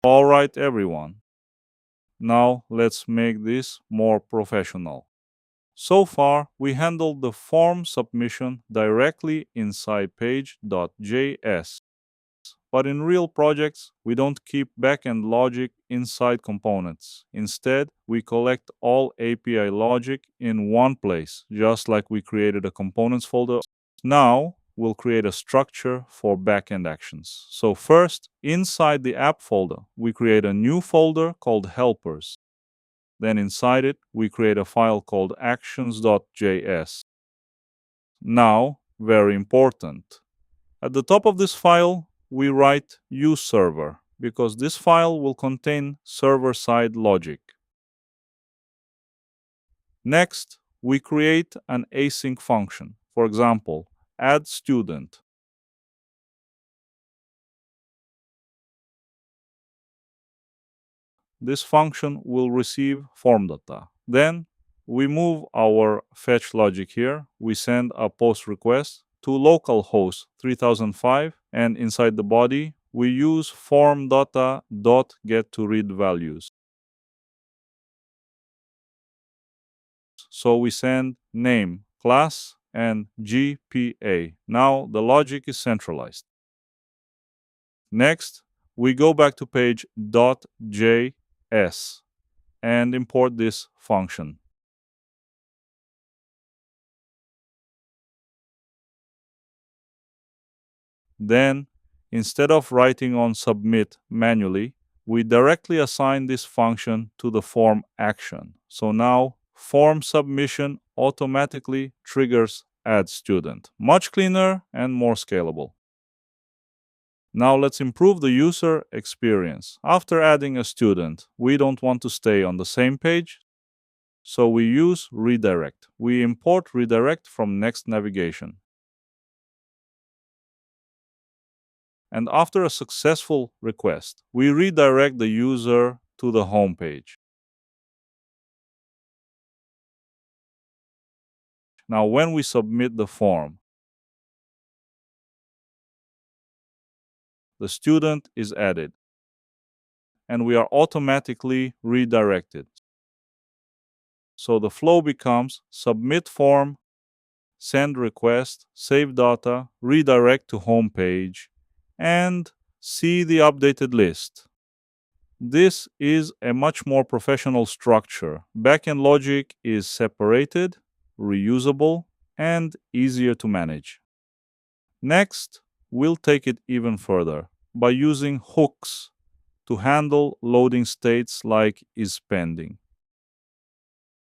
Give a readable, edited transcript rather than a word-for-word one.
Alright everyone, now let's make this more professional. So far, we handled the form submission directly inside page.js. But in real projects, we don't keep backend logic inside components. Instead, we collect all API logic in one place, just like we created a components folder. Now, we'll create a structure for backend actions. So first, inside the app folder, we create a new folder called helpers. Then inside it, we create a file called actions.js. Now, very important. At the top of this file, we write useServer because this file will contain server-side logic. Next, we create an async function. For example, add student. This function will receive form data. Then we move our fetch logic here. We send a post request to localhost 3005, and inside the body, we use form data.get to read values. So we send name, class, and GPA. Now the logic is centralized. Next, we go back to page.js and import this function. Then, instead of writing on submit manually, we directly assign this function to the form action. So now, form submission automatically triggers add student. Much cleaner and more scalable. Now let's improve the user experience. After adding a student, we don't want to stay on the same page, so we use redirect. We import redirect from Next navigation. And after a successful request, we redirect the user to the home page. Now, when we submit the form, the student is added, and we are automatically redirected. So the flow becomes submit form, send request, save data, redirect to home page, and see the updated list. This is a much more professional structure. Backend logic is separated, reusable, and easier to manage. Next, we'll take it even further by using hooks to handle loading states like is pending.